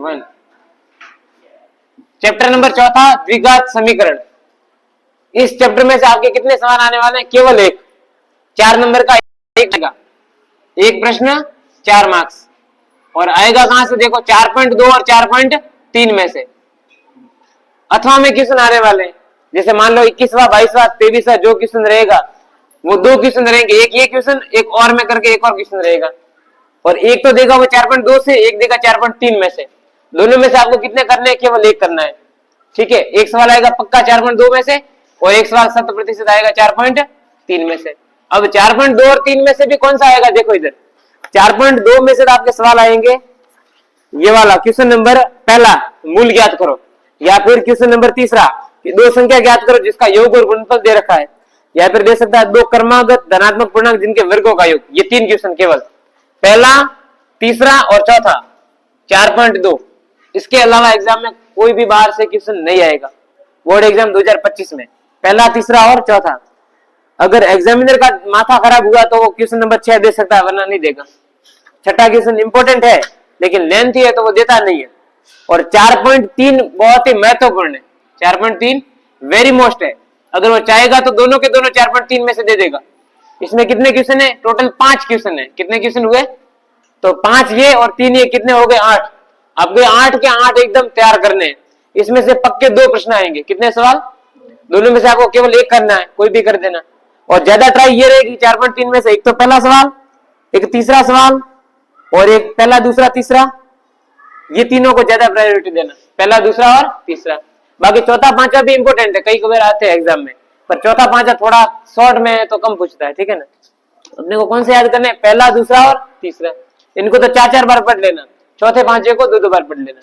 1। Chapter number चौथा द्विघात समीकरण। इस चैप्टर में से आपके कितने सवाल आने वाले हैं? केवल एक। 4 नंबर का एक आएगा, एक प्रश्न 4 मार्क्स। और आएगा कहां से? देखो 4.2 और 4.3 में से। अथवा में क्वेश्चन आने वाले हैं, जैसे मान लो 21वां 22वां 23वां जो क्वेश्चन रहेगा वो 2 क्वेश्चन रहेंगे, एक ये क्वेश्चन एक और में करके एक और क्वेश्चन रहेगा। और एक तो देगा वो 4.2 से, एक देगा 4.3 में से। दोनों में से आपको कितने करने हैं? केवल एक करना है। ठीक है, एक सवाल आएगा पक्का 4.2 में से और एक सवाल 100% आएगा 4.3 में से। अब 4.2 और 3 में से भी कौन सा आएगा? देखो इधर 4.2 में से तो आपके सवाल आएंगे ये वाला क्वेश्चन नंबर पहला, मूल ज्ञात करो, या फिर क्वेश्चन नंबर तीसरा कि 2 संख्या ज्ञात करो जिसका योग और गुणनफल दे रखा है, या फिर दे सकता है 2 क्रमागत धनात्मक पूर्णांक जिनके वर्गों का योग। ये 3 क्वेश्चन केवल, पहला, तीसरा और चौथा 4.2। इसके अलावा एग्जाम में कोई भी बाहर से क्वेश्चन नहीं आएगा बोर्ड एग्जाम 2025 में, पहला, तीसरा और चौथा। अगर एग्जामिनर का माथा खराब हुआ तो वो क्वेश्चन नंबर 6 दे सकता है, वरना नहीं देगा। छठा क्वेश्चन इंपॉर्टेंट है लेकिन लेंथी है तो वो देता नहीं है। और 4.3 बहुत ही महत्वपूर्ण है, 4.3 वेरी मोस्ट है। अगर वो चाहेगा तो दोनों के दोनों 4.3 में से दे देगा। इसमें कितने क्वेश्चन है? टोटल 5 क्वेश्चन है। कितने क्वेश्चन हुए? तो 5 ये और 3 ये, कितने हो गए? 8। आपको 8 के 8 एकदम तैयार करने हैं। इसमें से पक्के 2 प्रश्न आएंगे। कितने सवाल? दोनों में से आपको केवल एक करना है, कोई भी कर देना। और ज्यादा ट्राई ये रहेगी 4.3 में से एक तो पहला सवाल, एक तीसरा सवाल और एक पहला, दूसरा, तीसरा, ये तीनों को ज्यादा प्रायोरिटी देना, पहला, दूसरा और तीसरा। बाकी चौथा पांचवा भी इंपॉर्टेंट है, कई बार आते हैं एग्जाम में, पर चौथा पांचवा थोड़ा शॉर्ट में है तो कम पूछता है। ठीक है ना? अपने को कौन से याद करने? पहला, दूसरा और तीसरा। इनको तो 4-4 बार पढ़ लेना, चौथे पांचवे को 2-2 बार पढ़ लेना।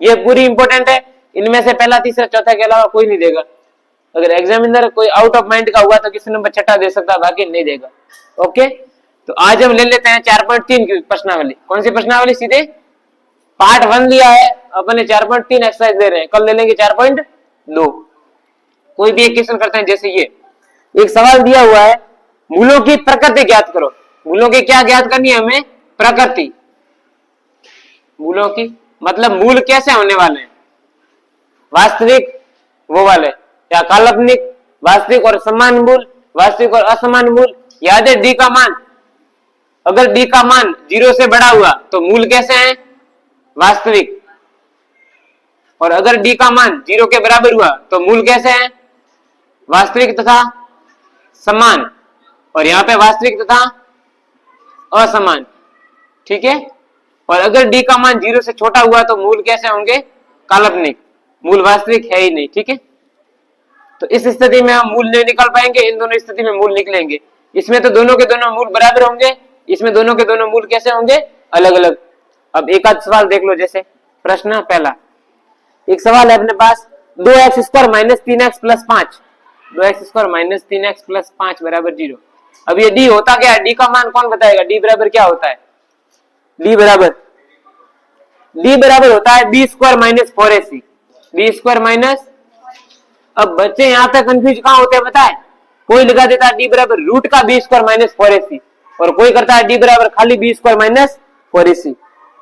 ये पूरी इंपॉर्टेंट है। इनमें से पहला, तीसरा, चौथा के अलावा कोई नहीं देगा। अगर एग्जामिनर कोई आउट ऑफ माइंड का हुआ तो किसी नंबर छठा दे सकता है, बाकी नहीं देगा। ओके, तो आज हम ले लेते हैं 4.3 की प्रश्नावली। कौन सी प्रश्नावली? सीधे पार्ट 1 लिया है अपने, 4.3 एक्सरसाइज दे रहे हैं, कल ले लेंगे 4.2। कोई भी एक क्वेश्चन करते हैं, जैसे ये एक सवाल दिया हुआ है, मूलों की प्रकृति ज्ञात करो। मूलों की क्या ज्ञात करनी है हमें? प्रकृति। मूलों की मतलब मूल कैसे होने वाले हैं? वास्तविक वो वाले या काल्पनिक? वास्तविक और समान मूल, वास्तविक और असमान मूल। याद है डी का मान, अगर डी का मान 0 से बड़ा हुआ तो मूल कैसे हैं? वास्तविक। और अगर डी का मान 0 के बराबर हुआ तो मूल कैसे हैं? वास्तविक तथा समान। और यहां पे वास्तविक तथा असमान। ठीक है? और अगर डी का मान 0 से छोटा हुआ तो मूल कैसे होंगे? काल्पनिक। मूल वास्तविक है ही नहीं। ठीक है? तो इस स्थिति में हम मूल नहीं निकाल पाएंगे, इन दोनों स्थिति में मूल निकलेंगे। इसमें तो दोनों के दोनों मूल बराबर होंगे, इसमें दोनों के दोनों मूल कैसे होंगे? अलग अलग। अब एक आध सवाल देख लो, जैसे प्रश्न पहला, एक सवाल है अपने पास, 2x² - 3x + 5, 2x² - 3x + 5 = 0। अब ये डी होता क्या है? डी का मान कौन बताएगा? डी बराबर क्या होता है? डी बराबर होता है b² - 4ac। b² - अब बच्चे यहां तक कंफ्यूज कहां होते हैं पता है? कोई लगा देता है डी बराबर रूट का b² - 4ac, और कोई करता है डी बराबर खाली b² - 4ac।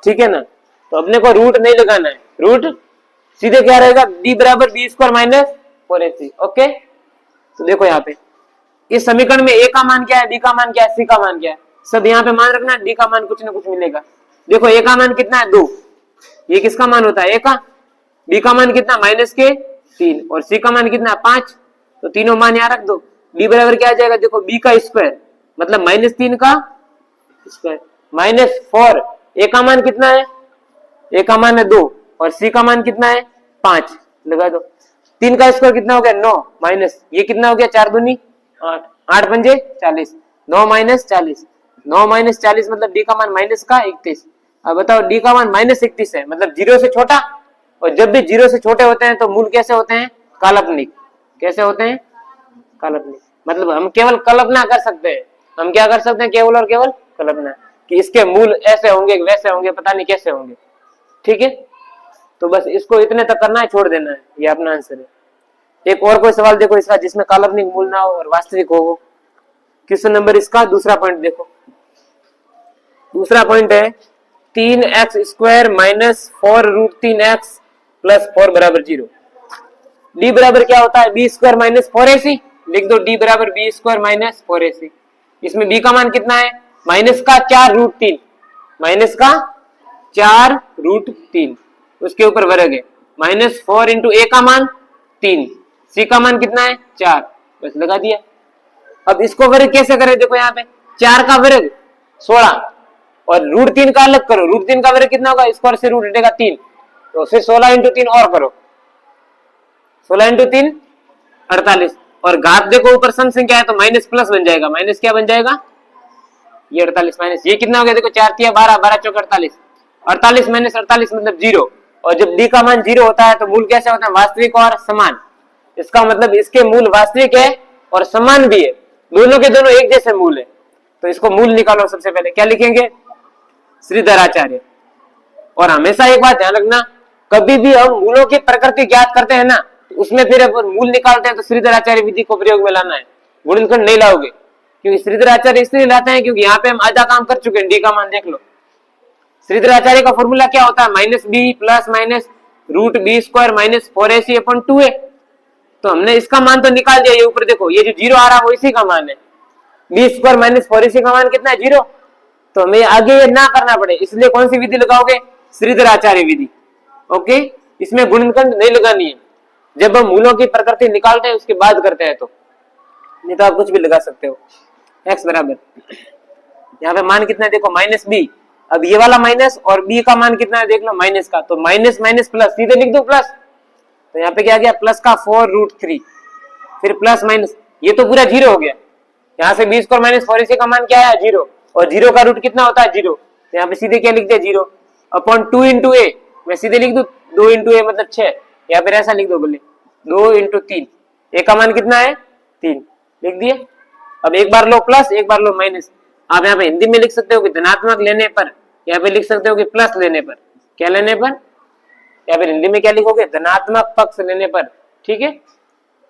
ठीक है ना? तो अपने को रूट नहीं लगाना है, रूट सीधे क्या रहेगा? डी बराबर b² - 4ac। ओके, तो देखो यहाँ पे इस समीकरण में a का मान क्या है, b का मान क्या है, c का मान क्या है, सब यहाँ पे मान रखना। d का मान कुछ ना कुछ मिलेगा। देखो a का मान कितना है? 2। ये किसका मान होता है? a का। b का मान कितना? -3। और c का मान कितना? 5। तो तीनों मान यहाँ रख दो। d बराबर क्या आ जाएगा? देखो b का स्क्वायर मतलब -3 का स्क्वायर -4। a का मान कितना है? a का मान है 2 और c का मान कितना है? 5। लगा दो। 3 का स्क्वायर कितना हो गया? 9 माइनस ये कितना हो गया? 4 दूनी 8, 8 पंजे 40, 9 - 40, 9 - 40 मतलब डी का मान -31। अब बताओ डी का मान -31 है, मतलब 0 से छोटा। और जब भी 0 से छोटे होते हैं तो मूल कैसे होते हैं? काल्पनिक। कैसे होते हैं? काल्पनिक। मतलब हम केवल कल्पना कर सकते हैं। हम क्या कर सकते हैं? केवल और केवल कल्पना, कि इसके मूल ऐसे होंगे, वैसे होंगे, पता नहीं कैसे होंगे। ठीक है? तो बस इसको इतने तक करना है, छोड़ देना है, ये अपना आंसर है। एक और कोई सवाल देखो इसका जिसमें काल्पनिक मूल ना हो और वास्तविक हो। क्वेश्चन नंबर इसका दूसरा पॉइंट देखो। दूसरा पॉइंट है 3x² माइनस 4√3x प्लस 4 बराबर 0। d बराबर क्या होता है, b² माइनस 4ac। लिख दो d बराबर b² माइनस 4ac। इसमें b का मान कितना है, माइनस का 4√3, माइनस का 4√3, उसके ऊपर वर्ग है, माइनस 4 इंटू a का मान 3, c का मान कितना है 4, बस लगा दिया। अब इसको वर्ग कैसे करें, देखो यहाँ पे 4 का वर्ग 16 और √3 का अलग करो, √3 का वर्ग कितना होगा, स्क्वायर से रूट हटेगा 3, तो फिर 16 इंटू 3 और करो, 16 इंटू 3 48, और घात देखो ऊपर सम संख्या है तो माइनस प्लस बन जाएगा, माइनस क्या बन जाएगा, ये 48 माइनस ये कितना हो गया, देखो 4 तिया 12, 12 चौक 48, 48 माइनस 48 मतलब 0। और जब d का मान 0 होता है तो मूल कैसे होता है, वास्तविक और समान। इसका मतलब इसके मूल वास्तविक है और समान भी है, दोनों के दोनों एक जैसे मूल है। तो इसको मूल निकालो, सबसे पहले क्या लिखेंगे, श्रीधराचार्य। और हमेशा एक बात ध्यान रखना, कभी भी हम मूलों की प्रकृति ज्ञात करते हैं ना, उसमें फिर अपन मूल निकालते हैं तो श्रीधराचार्य विधि को प्रयोग में लाना है, गुणनखंड नहीं लाओगे, क्योंकि श्रीधराचार्य इसलिए लाते हैं क्योंकि यहाँ पे हम आधा काम कर चुके हैं, डी का मान देख लो। श्रीधराचार्य का फॉर्मूला क्या होता है, minus b plus minus √b² minus 4ac/2a। तो हमने इसका मान तो निकाल दिया, ये ऊपर देखो ये जो 0 आ रहा है वो इसी का मान है, b² माइनस 4ac का मान कितना है 0। तो हमें आगे ये ना करना पड़े, इसलिए कौन सी विधि लगाओगे, श्रीधराचार्य विधि। ओके, इसमें गुणनखंड नहीं लगानी है, जब हम मूलों की प्रकृति निकालते हैं उसके बाद करते हैं, तो नहीं तो आप कुछ भी लगा सकते हो। x बराबर यहाँ पे मान कितना है देखो, माइनस बी, अब ये वाला माइनस और b का मान कितना है देख लो, माइनस का, तो माइनस माइनस प्लस, सीधे लिख दो प्लस, तो यहाँ पे क्या गया प्लस का 4√3, फिर प्लस माइनस, ये तो पूरा 0 हो गया, यहाँ से b² माइनस 4ac का मान क्या है 0, और 0 का रूट कितना होता है 0, तो यहाँ पे सीधे क्या लिख दिया 0 अपॉन 2 इंटू ए, मैं सीधे लिख दू 2 इंटू ए मतलब 6, या फिर ऐसा लिख दो बोले 2 इंटू 3, ए का मान कितना है 3, लिख दिए। अब एक बार लो प्लस एक बार लो माइनस, आप यहाँ पे हिंदी में लिख सकते हो कि धनात्मक लेने पर, यहाँ पे लिख सकते हो कि प्लस लेने पर, क्या लेने पर, या फिर हिंदी में क्या लिखोगे, धनात्मक पक्ष लेने पर, ठीक है,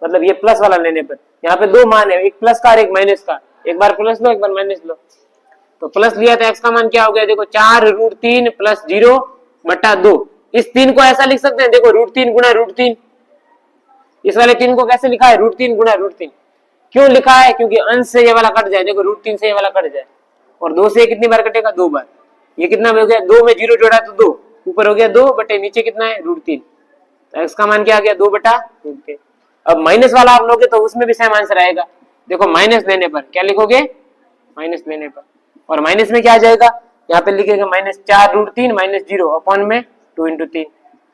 मतलब ये प्लस वाला लेने पर। यहाँ पे दो मान है, एक प्लस का और एक माइनस का, एक बार प्लस लो एक बार माइनस लो, तो प्लस लिया तो एक्स का मान क्या हो गया देखो 4√3 प्लस 0/2। इस 3 को ऐसा लिख सकते हैं देखो √3 गुणा √3, इस वाले 3 को कैसे लिखा है √3 गुणा √3, क्यों लिखा है, क्योंकि अंश से ये वाला कट जाए, देखो √3 से ये वाला कट जाए, और 2 से कितनी बार कटेगा 2 बार, ये कितना हो गया 2 में 0 जोड़ा तो 2, ऊपर हो गया 2 बटे नीचे कितना है √3, तो एक्स का मान क्या आ गया 2/√3। अब माइनस वाला आप लोगे तो उसमें भी सेम आंसर आएगा, देखो माइनस लेने पर क्या लिखोगे, माइनस लेने पर, और माइनस में क्या आ जाएगा, यहाँ पे लिखेगा माइनस 4√3 माइनस 0 अपॉन में 2 इंटू 3,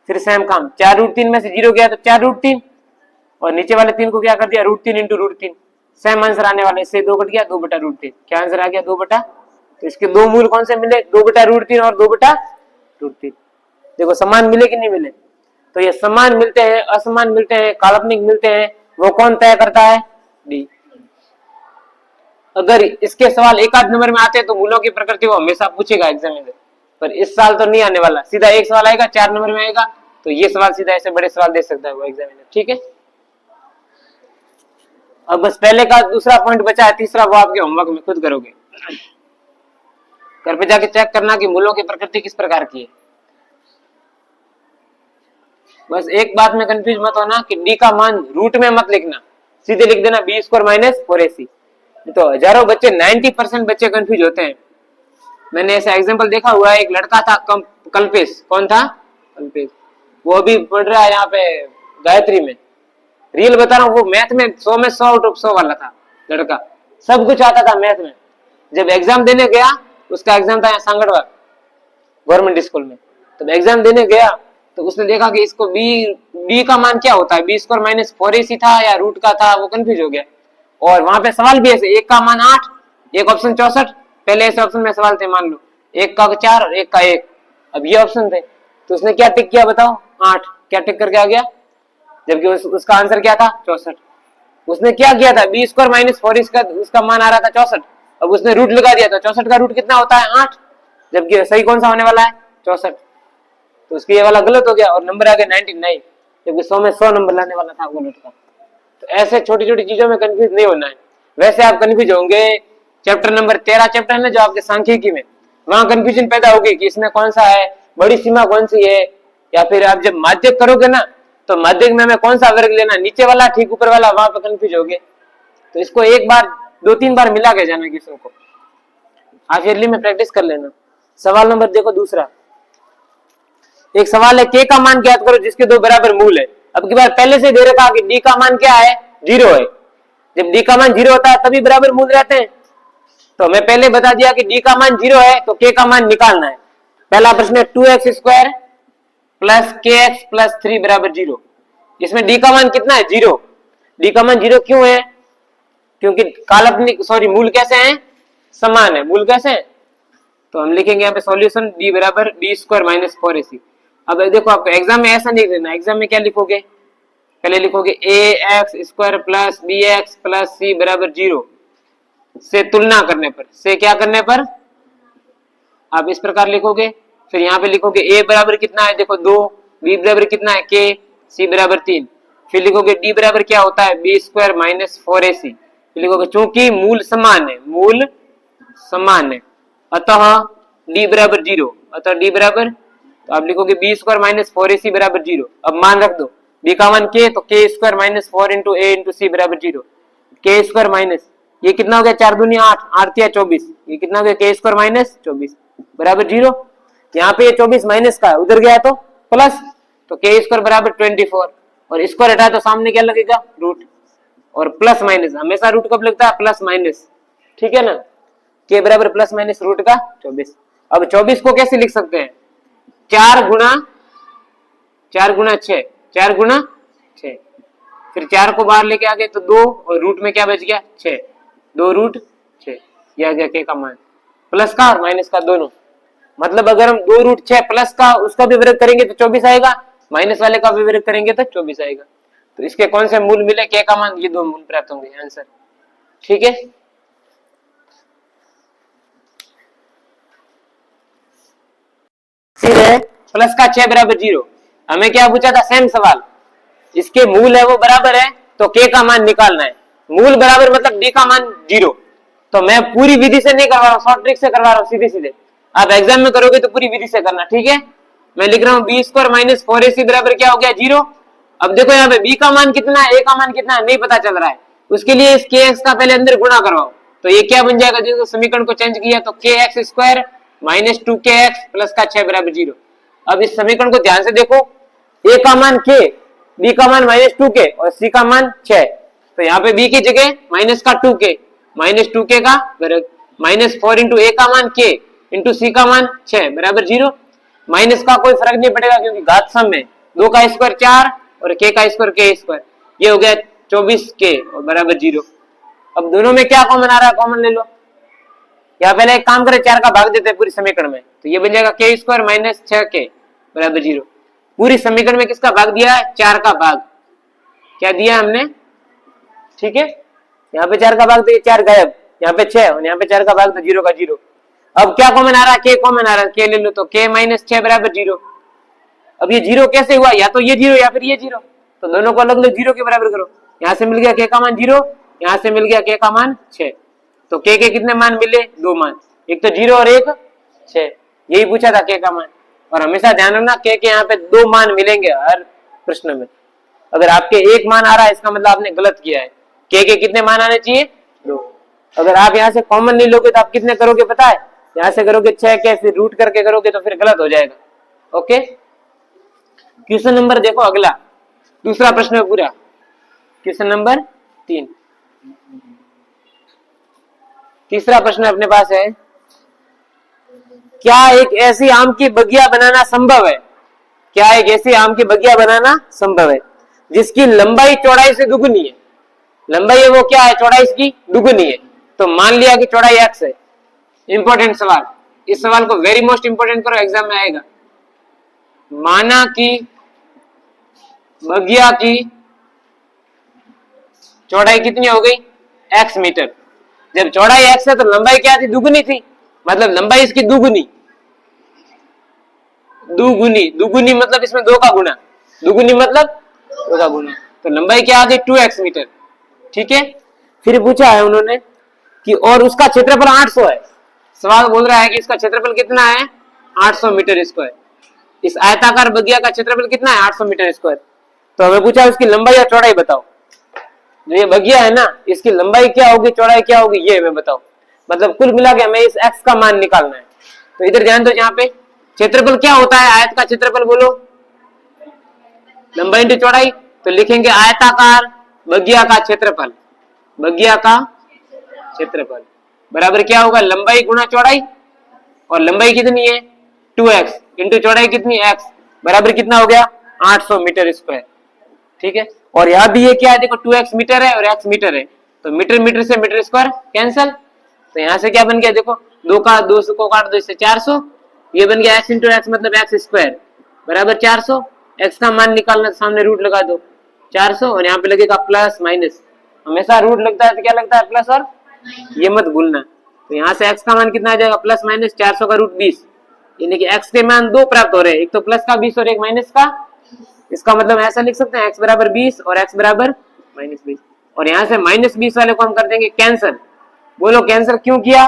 फिर सेम काम 4√3 में से 0 गया तो 4√3, और नीचे वाले 3 को क्या कर दिया √3 इंटू √3, सेम आंसर आने वाला, इससे 2 कट गया 2/√3, क्या आंसर आ गया 2 तो इसके दो मूल कौन से मिले 2/√3 और 2/√3, देखो समान मिले कि नहीं मिले, तो ये समान मिलते हैं असमान मिलते हैं काल्पनिक मिलते हैं, वो कौन तय करता है डी। अगर इसके सवाल एक आध नंबर में आते हैं तो मूलों की प्रकृति वो हमेशा पूछेगा एग्जाम में, पर इस साल तो नहीं आने वाला, सीधा एक सवाल आएगा 4 नंबर में आएगा, तो ये सवाल सीधा ऐसे बड़े सवाल दे सकता है वो एग्जाम में, ठीक है। अब बस पहले का दूसरा पॉइंट बचा है, तीसरा वो आपके होमवर्क में खुद करोगे, घर पे जाके चेक करना कि मूलों की प्रकृति किस प्रकार की है। बस एक बात में कंफ्यूज मत होना कि डी का मान रूट में मत लिखना, सीधे लिख देना b² माइनस 4ac, तो हजारों बच्चे 90% बच्चे कंफ्यूज होते हैं। मैंने ऐसा एग्जांपल देखा हुआ है, एक लड़का था कल्पेश, कौन था कल्पेश, वो अभी पढ़ रहा है यहाँ पे गायत्री में, रियल बता रहा हूँ, वो मैथ में 100 में 100 आउट ऑफ 100 वाला था लड़का, सब कुछ आता था मैथ में। जब एग्जाम देने गया, उसका एग्जाम था यहाँ सांगड़वार गवर्नमेंट स्कूल में, तब एग्जाम देने गया तो उसने देखा कि इसको बी का मान क्या होता है, b² माइनस 4ac था या रूट का था, वो कंफ्यूज हो गया। और वहां पे सवाल भी ऐसे, एक का मान 8, एक ऑप्शन 64, पहले ऐसे ऑप्शन में सवाल थे, मान लो एक का 4 और एक का 1, अब ये ऑप्शन थे, तो उसने क्या टिक किया बताओ 8, क्या टिक करके आ गया, जबकि उसका आंसर क्या था 64। उसने क्या किया था b² माइनस 4ac का उसका मान आ रहा था 64, अब उसने रूट लगा दिया, तो 64 का रूट कितना होता है 8, जबकि सही कौन सा होने वाला है 64, तो उसके ये वाला गलत हो गया और नंबर आ गया 99, जबकि 100 में 100 नंबर लाने वाला था वो लड़का। तो ऐसे छोटी छोटी चीजों में कंफ्यूज नहीं होना है। वैसे आप कंफ्यूज होंगे चैप्टर नंबर 13 चैप्टर है ना जो आपके सांख्यिकी में, वहां कंफ्यूजन पैदा होगी कि इसमें कौन सा है, बड़ी सीमा कौन सी है, या फिर आप जब माध्यक करोगे ना तो माध्यक में हमें कौन सा वर्ग लेना, नीचे वाला ठीक ऊपर वाला, वहां पर कंफ्यूज हो गए। तो इसको एक बार 2-3 बार मिला के जाना किसी को, हाफ ईयरली में प्रैक्टिस कर लेना। सवाल नंबर देखो दूसरा, एक सवाल है k का मान ज्ञात करो जिसके दो बराबर मूल है। अब की बार पहले से दे रखा कि d का मान क्या है, 0 है। जब d का मान 0 होता है तभी बराबर मूल रहते हैं। तो मैं पहले बता दिया कि d का मान 0 है तो k का मान निकालना है। पहला प्रश्न है 2x square plus kx plus 3 बराबर 0। इसमें d का मान कितना है, 0। d का मान 0 क्यों है, क्योंकि काल्पनिक मूल कैसे हैं, समान है। मूल कैसे है, तो हम लिखेंगे यहाँ पे सॉल्यूशन d बराबर d स्क्वायर माइनस 4ac। अब देखो आपको एग्जाम में ऐसा नहीं लिखना, एग्जाम में क्या लिखोगे, पहले लिखोगे ax square plus bx plus c बराबर 0 से तुलना करने पर, से क्या करने पर, आप इस प्रकार लिखोगे। फिर यहाँ पे लिखोगे a बराबर कितना है, देखो 2, b बराबर कितना है k, c बराबर 3। फिर लिखोगे d बराबर क्या होता है, b स्क्वायर माइनस 4ac। फिर लिखोगे चूंकि मूल समान है, मूल समान है अतः d बराबर 0, अतः d बराबर, तो आप लिखोगे b स्क्वायर माइनस 4ac बराबर 0। अब मान रख दो b का मान k, तो k square minus 4 into a into c बराबर 0। k स्क्वायर माइनस, ये कितना हो गया, 4 दूनी 8, 8 या 24, ये कितना हो गया, k स्क्वायर माइनस 24 बराबर 0। यहाँ पे ये 24 माइनस का है, उधर गया तो प्लस, तो k स्क्वायर बराबर 24, और स्क्वायर हटाए तो सामने क्या लगेगा, रूट। और प्लस माइनस हमेशा रूट कब लगता है, प्लस माइनस, ठीक है ना। k बराबर प्लस माइनस रूट का 24। अब 24 को कैसे लिख सकते हैं, 4 गुना 6, 4 गुना 6। फिर 4 को बाहर लेके आ गए तो 2, और रूट में क्या बच गया, 6, 2 रूट 6। यह आ गया k का मान, प्लस का और माइनस का दोनों। मतलब अगर हम 2 रूट 6 प्लस का उसका भी वर्ग करेंगे तो 24 आएगा, माइनस वाले का भी वर्ग करेंगे तो 24 आएगा। तो इसके कौन से मूल मिले, k का मान, ये 2 मूल प्राप्त होंगे, आंसर, ठीक है। फिर प्लस का 6 बराबर 0, हमें क्या पूछा था, सेम सवाल, इसके मूल है वो बराबर है तो k का मान निकालना है। मूल बराबर मतलब d का मान 0। तो मैं पूरी विधि से नहीं करवा रहा हूँ, शॉर्ट ट्रिक से करवा रहा हूँ, सीधे सीधे। आप एग्जाम में करोगे तो पूरी विधि से करना, ठीक है। मैं लिख रहा हूँ b स्क्वायर माइनस 4ac बराबर क्या हो गया, 0। अब देखो यहाँ पे b का मान कितना है, a का मान कितना है, नहीं पता चल रहा है, उसके लिए इस kx का पहले अंदर गुणा करवाओ। तो ये क्या बन जाएगा, जिसको समीकरण को चेंज किया तो kx square minus 2kx plus का 6 बराबर 0। अब इस समीकरण को ध्यान से देखो, a का मान k, b का मान माइनस 2k और c का मान 6। तो यहाँ पे b की जगह माइनस का 2k, माइनस 2k का वर्ग माइनस 4 इंटू a का मान k इंटू c का मान 6 बराबर 0। माइनस का कोई फर्क नहीं पड़ेगा क्योंकि घात सम में 2 का स्क्वायर 4 और k का स्क्वायर k स्क्वायर, ये हो गया 24k और बराबर 0। अब दोनों में क्या कॉमन आ रहा है, कॉमन ले लो। यहाँ पहले एक काम करें, 4 का भाग देते हैं पूरी समीकरण में, तो ये बन जाएगा k स्क्वायर माइनस 6k बराबर 0। पूरी समीकरण में किसका भाग दिया है, 4 का भाग, क्या दिया हमने, ठीक है। यहाँ पे 4 का भाग तो 4 गायब, यहाँ पे 6 और यहाँ पे 4 का भाग तो 0 का 0। अब क्या कॉमन आ रहा है, k कॉमन आ रहा है, k ले लो, तो k माइनस 6 बराबर 0। अब ये 0 कैसे हुआ, या तो ये 0 या फिर ये 0, तो दोनों को अलग अलग 0 के बराबर करो। यहाँ से मिल गया k का मान 0, यहाँ से मिल गया k का मान 6। तो k के कितने मान मिले, 2 मान, एक तो 0 और एक 6, यही पूछा था k का मान। और हमेशा ध्यान रखना k के यहाँ पे 2 मान मिलेंगे हर प्रश्न में। अगर आपके 1 मान आ रहा है इसका मतलब आपने गलत किया है, k के कितने मान आने चाहिए, 2। अगर आप यहाँ से कॉमन नहीं लोगे तो आप कितने करोगे पता है, यहाँ से करोगे 6 के, फिर रूट करके करोगे तो फिर गलत हो जाएगा। ओके, क्वेश्चन नंबर देखो अगला, दूसरा प्रश्न है पूरा, क्वेश्चन नंबर 3। तीसरा प्रश्न अपने पास है, क्या एक ऐसी आम की बगिया बनाना संभव है, क्या एक ऐसी आम की बगिया बनाना संभव है जिसकी लंबाई चौड़ाई से दुगुनी है। लंबाई है वो क्या है, चौड़ाई इसकी दुगुनी है। तो मान लिया कि चौड़ाई x है। इंपॉर्टेंट सवाल, इस सवाल को वेरी मोस्ट इंपॉर्टेंट करो, एग्जाम में आएगा। माना कि बगिया की चौड़ाई कितनी हो गई, x मीटर। जब चौड़ाई x है तो लंबाई क्या थी, दुगुनी थी, मतलब लंबाई इसकी दुगुनी। दुगुनी, दुगुनी मतलब इसमें 2 का गुना, दुगुनी मतलब 2 का गुना, तो लंबाई क्या आ गई 2x मीटर, ठीक है। फिर पूछा है उन्होंने कि और उसका क्षेत्रफल 800 है। सवाल बोल रहा है कि इसका क्षेत्रफल कितना है 800 मीटर स्क्वायर। इस आयताकार बगिया का क्षेत्रफल कितना है 800 मीटर स्क्वायर। तो हमें पूछा उसकी लंबाई और चौड़ाई बताओ। जो ये बगिया है ना इसकी लंबाई क्या होगी चौड़ाई क्या होगी ये हमें बताओ। मतलब कुल मिला के हमें इस x का मान निकालना है। तो इधर ध्यान दो यहाँ पे क्षेत्रफल क्या होता है आयत का क्षेत्रफल बोलो लंबाई इंटू चौड़ाई। तो लिखेंगे आयताकार बगिया का क्षेत्रफल बगिया का क्षेत्रफल बराबर क्या होगा लंबाई गुणा चौड़ाई। और लंबाई कितनी है 2x इंटू चौड़ाई कितनी x बराबर कितना हो गया 800 मीटर स्क्वायर। ठीक है और यहाँ भी ये क्या है देखो 2x मीटर है और x मीटर है तो मीटर मीटर से मीटर स्क्वायर कैंसल। तो यहाँ से क्या बन गया देखो 2 को काट दो इससे 400 ये बन गया x इंटू एक्स मतलब x स्क्वायर बराबर 400। x का मान निकालना सामने रूट लगा दो 400 और यहाँ पे लगेगा प्लस माइनस। हमेशा रूट लगता है तो क्या लगता है प्लस और ये मत भूलना। तो यहाँ से x का मान कितना आ जाएगा प्लस माइनस 400 का रूट 20 यानी कि x के मान दो प्राप्त हो रहे हैं एक तो प्लस का 20 और एक माइनस का। इसका मतलब ऐसा लिख सकते हैं x बराबर 20 और x बराबर माइनस 20 और यहाँ से माइनस 20 वाले को हम कर देंगे कैंसिल। बोलो कैंसिल क्यों किया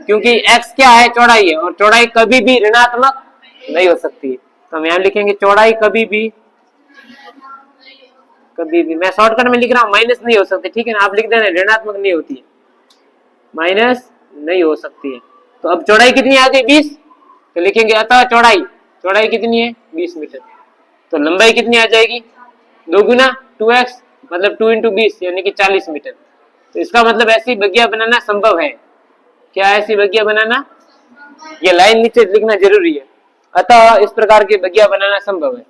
क्योंकि x क्या है चौड़ाई है और चौड़ाई कभी भी ऋणात्मक नहीं हो सकती है। तो हम यहाँ लिखेंगे चौड़ाई कभी भी मैं शॉर्टकट में लिख रहा हूँ माइनस नहीं हो सकती। ठीक है ना आप लिख देना ऋणात्मक नहीं होती है माइनस नहीं हो सकती है। तो अब चौड़ाई कितनी आ गई 20 तो लिखेंगे अतः चौड़ाई कितनी है 20 मीटर। तो लंबाई कितनी आ जाएगी 2 गुना 2x मतलब 2 इंटू 20 यानी कि 40 मीटर। तो इसका मतलब ऐसी बगिया बनाना संभव है। क्या ऐसी बगिया बनाना ये लाइन नीचे लिखना जरूरी है। अतः इस प्रकार की बगिया बनाना संभव है।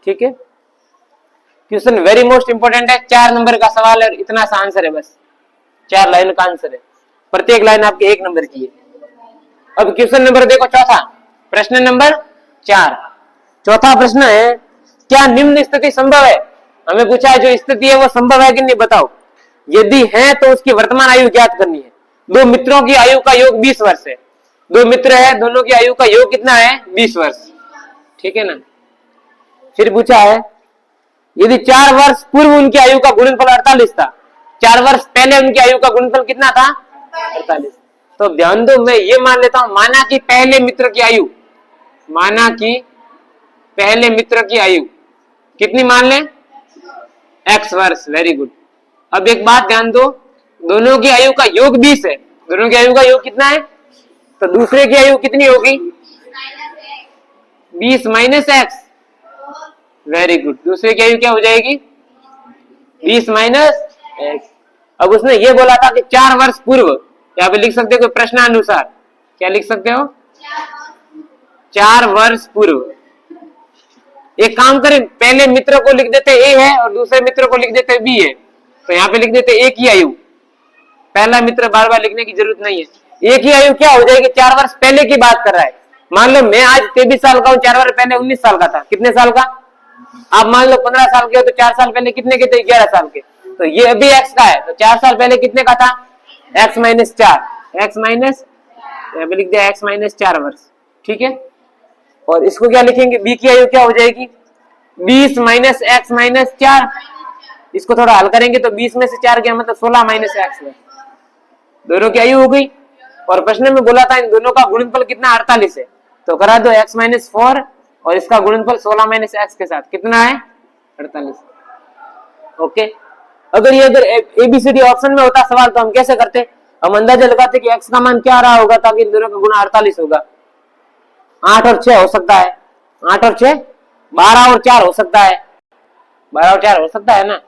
ठीक है क्वेश्चन वेरी मोस्ट इंपोर्टेंट है 4 नंबर का सवाल है इतना सा आंसर है बस 4 लाइन का आंसर है प्रत्येक लाइन आपके 1 नंबर की है। अब क्वेश्चन नंबर देखो चौथा प्रश्न नंबर 4 चौथा प्रश्न है क्या निम्न स्थिति संभव है। हमें पूछा है जो स्थिति है वो संभव है कि नहीं बताओ। यदि है तो उसकी वर्तमान आयु ज्ञात करनी है। 2 मित्रों की आयु का योग 20 वर्ष है। 2 मित्र है दोनों की आयु का योग कितना है 20 वर्ष। ठीक है ना। फिर पूछा है यदि 4 वर्ष पूर्व उनकी आयु का गुणनफल 48 था 4 वर्ष पहले उनकी आयु का गुणनफल कितना था 48। तो ध्यान दो मैं ये मान लेता हूं माना कि पहले मित्र की आयु कितनी मान ले x वर्ष। Very good. अब एक बात ध्यान दो दोनों की आयु का योग 20 है। दोनों की आयु का योग कितना है तो दूसरे की आयु कितनी होगी 20 माइनस x। वेरी गुड दूसरे की आयु क्या हो जाएगी 20 माइनस x। अब उसने ये बोला था कि 4 वर्ष पूर्व यहाँ पे लिख सकते हो प्रश्नानुसार क्या लिख सकते हो 4 वर्ष पूर्व। एक काम करें पहले मित्र को लिख देते a है और दूसरे मित्र को लिख देते b है। तो यहाँ पे लिख देते एक ही आयु पहला मित्र बार बार लिखने की जरूरत नहीं है। एक ही आयु क्या हो जाएगी 4 वर्ष पहले की बात कर रहा है। मान लो मैं आज 23 साल का हूँ 4 वर्ष पहले 19 साल का था। कितने साल का आप मान लो 15 साल के हो तो 4 साल पहले कितने के थे 11 साल के। तो ये अभी x का है तो 4 साल पहले कितने का था x माइनस 4 x माइनस लिख दिया x माइनस 4 वर्ष। ठीक है और इसको क्या लिखेंगे b की आयु क्या हो जाएगी 20 माइनस x माइनस 4। इसको थोड़ा हल करेंगे तो 20 में से 4 गया मतलब 16 माइनस x में दोनों की आयु हो गई। और प्रश्न में बोला था इन दोनों का गुणनफल कितना 48 है। तो करा दो x माइनस 4 और इसका गुणनफल 16 माइनस x के साथ कितना है 48। ओके अगर ABCD ऑप्शन में होता सवाल तो हम कैसे करते हम अंदाजा लगाते कि x का मान क्या रहा होगा ताकि इन दोनों का गुणा 48 होगा। 8 और 6 हो सकता है 8 और 6 12 और 4 हो सकता है 12 और 4 हो सकता है ना।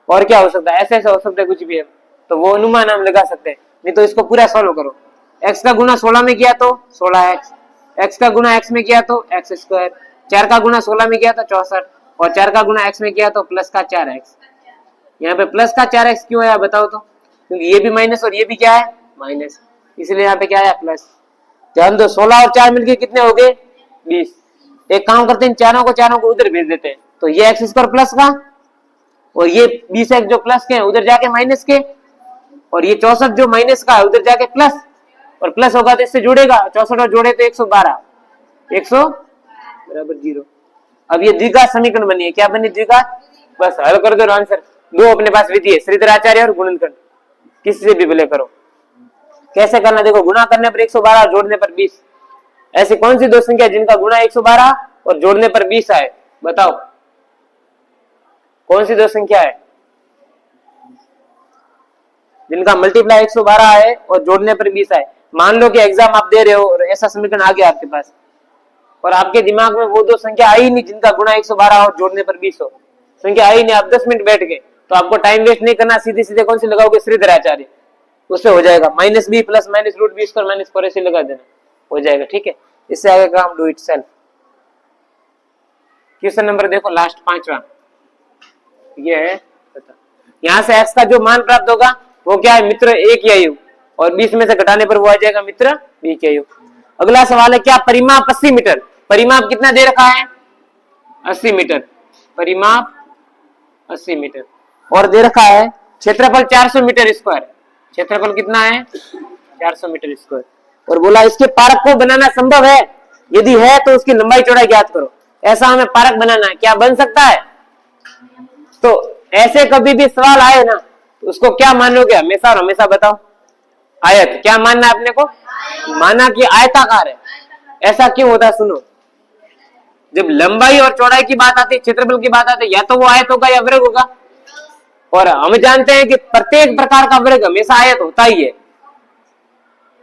और क्या हो सकता है ऐसे हो सकता है कुछ भी है तो वो अनुमान हम लगा सकते हैं। नहीं तो इसको पूरा सॉल्व करो x का गुना 16 में किया तो 16x x का गुना x में किया तो x स्क्वायर 4 का गुना 16 में किया तो 64 और 4 का गुना x में किया तो प्लस का 4x। यहाँ पे प्लस का 4x क्यों है बताओ तो क्योंकि ये भी माइनस और ये भी क्या है माइनस इसलिए यहाँ पे क्या है प्लस। ध्यान दो 16 और 4 मिलके कितने हो गए 20। एक काम करते हैं चारों को उधर भेज देते हैं तो ये x स्क्वायर प्लस का और ये 20x जो प्लस के हैं उधर जाके माइनस के और ये 64 जो माइनस का है उधर जाके प्लस और प्लस होगा तो इससे जुड़ेगा 64 और जोड़े तो 112 100 बराबर 0। अब ये द्विघात समीकरण बनी है। क्या बनी द्विघात बस हल कर दो आंसर। दो अपने पास विधि है श्रीधराचार्य और गुणनखंड किसी से भी भले करो। कैसे करना, देखो गुणा करने पर 112 और जोड़ने पर 20। ऐसी कौन सी दो संख्या जिनका गुणा 112 और जोड़ने पर 20 आए, बताओ कौन सी दो संख्या है जिनका मल्टीप्लाई 112 है और जोड़ने पर 20 आए। मान लो कि एग्जाम आप दे रहे हो और ऐसा समीकरण आ गया आपके पास और आपके दिमाग में वो दो संख्या आई नहीं जिनका गुणा 112 और जोड़ने पर 20 हो, संख्या आई नहीं, आप 10 मिनट बैठ गए, तो आपको टाइम वेस्ट नहीं करना, सीधे सीधे कौन सी लगाओगे, श्रीधराचार्य, उससे हो जाएगा -b प्लस -√b² -4 ऐसे लगा देना, हो जाएगा। ठीक है, इससे आगे काम do it self. Question number देखो लास्ट 5वां, ये है यहां से x का जो मान प्राप्त होगा वो क्या है, मित्र a की आयु, और 20 में से घटाने पर वो आ जाएगा मित्र b की आयु। अगला सवाल है क्या, परिमाप 80 मीटर, परिमाप कितना दे रखा है 80 मीटर, परिमाप 80 मीटर, और दे रखा है क्षेत्रफल 400 मीटर स्क्वायर, क्षेत्रफल कितना है 400 मीटर स्क्वायर, और बोला इसके पारक को बनाना संभव है, यदि है तो उसकी लंबाई चौड़ाई ज्ञात करो। ऐसा हमें पारक बनाना है, क्या बन सकता है? तो ऐसे कभी भी सवाल आए ना तो उसको क्या मानोगे, हमेशा और हमेशा बताओ, आयत। क्या मानना है अपने को, माना कि आयताकार है। ऐसा क्यों होता है, सुनो, जब लंबाई और चौड़ाई की बात आती है, क्षेत्रफल की बात आती है, या तो वो आयत होगा या वृत्त होगा, और हम जानते हैं कि प्रत्येक प्रकार का वृत्त हमेशा आयत होता ही है,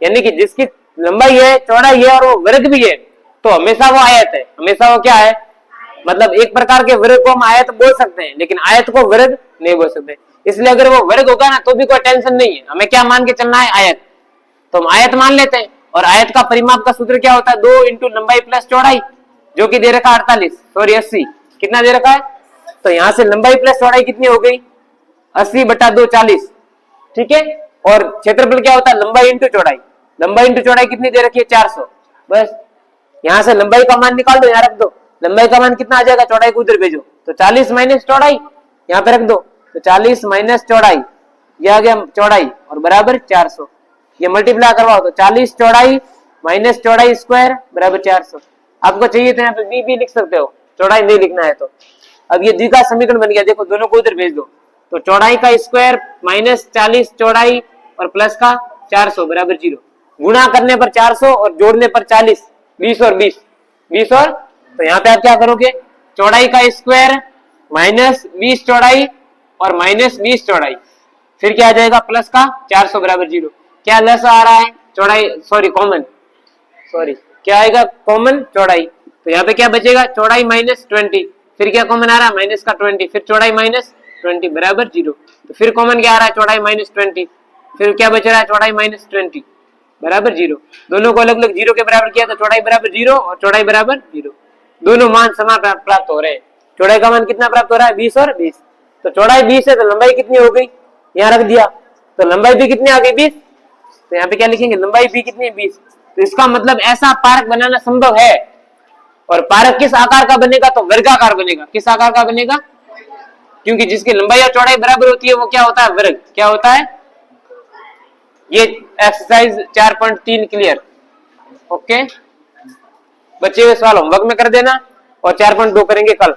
यानी कि जिसकी लंबाई है चौड़ाई है और वो वृत्त भी है तो हमेशा वो आयत है, हमेशा वो क्या है, मतलब एक प्रकार के वृत्त को हम आयत बोल सकते हैं लेकिन आयत को वृत्त नहीं बोल सकते। इसलिए अगर वो वृत्त होगा ना तो भी कोई टेंशन नहीं है, हमें क्या मान के चलना है, आयत, तो हम आयत मान लेते हैं। और आयत का परिमाप का सूत्र क्या होता है, 2 इंटू लंबाई प्लस चौड़ाई, जो कि दे रखा है 80, कितना दे रखा है, तो यहां से लंबाई प्लस चौड़ाई कितनी हो गई 80/2 40, ठीक है। और क्षेत्रफल क्या होता है, लंबाई इंटू चौड़ाई, लंबाई इंटू चौड़ाई कितनी दे रखी है 400, बस यहां से लंबाई का मान निकाल दो, यहाँ रख दो, लंबाई का मान कितना आ जाएगा, चौड़ाई को उधर भेजो, तो 40 माइनस चौड़ाई यहाँ पे रख दो, तो 40 माइनस चौड़ाई, ये आ गया चौड़ाई और बराबर 400, ये मल्टीप्लाई करवाओ तो 40 चौड़ाई माइनस चौड़ाई स्क्वायर बराबर 400। आपको चाहिए तो यहाँ पे बी भी लिख सकते हो, चौड़ाई नहीं लिखना है तो। अब ये द्विघात समीकरण बन गया, देखो दोनों को उधर भेज दो, तो चौड़ाई का स्क्वायर माइनस 40 चौड़ाई और प्लस का 400 बराबर 0, गुणा करने पर 400 और जोड़ने पर 40, 20 और 20 और, तो यहाँ पे आप क्या करोगे, चौड़ाई का स्क्वायर माइनस 20 चौड़ाई और माइनस 20 चौड़ाई, फिर क्या आ जाएगा प्लस का 400 बराबर 0, क्या लस आ रहा है चौड़ाई, सॉरी कॉमन, सॉरी क्या आएगा कॉमन चौड़ाई, तो यहाँ पे क्या बचेगा चौड़ाई माइनस 20, फिर क्या कॉमन आ रहा है माइनस का 20, फिर चौड़ाई माइनस 20 बराबर 0, तो फिर कॉमन क्या आ रहा है चौड़ाई माइनस 20, फिर क्या बच रहा है चौड़ाई माइनस 20 बराबर 0, दोनों को अलग अलग 0 के बराबर किया तो चौड़ाई बराबर 0 और चौड़ाई बराबर 0, दोनों मान समान प्राप्त हो रहे हैं। चौड़ाई का मान कितना प्राप्त हो रहा है 20 और 20, तो चौड़ाई 20 है तो लंबाई कितनी हो गई, यहाँ रख दिया, तो लंबाई भी कितनी आ गई 20, तो यहाँ पे क्या लिखेंगे लंबाई भी कितनी है 20, तो इसका मतलब ऐसा पारक बनाना संभव है। और पारक किस आकार का बनेगा, तो वर्गाकार बनेगा, किस आकार का बनेगा, क्योंकि जिसकी लंबाई और चौड़ाई बराबर होती है वो क्या होता है वर्ग, क्या होता है। ये एक्सरसाइज 4.3 क्लियर, ओके। बच्चे हुए सवाल होमवर्क में कर देना और 4.2 करेंगे कल।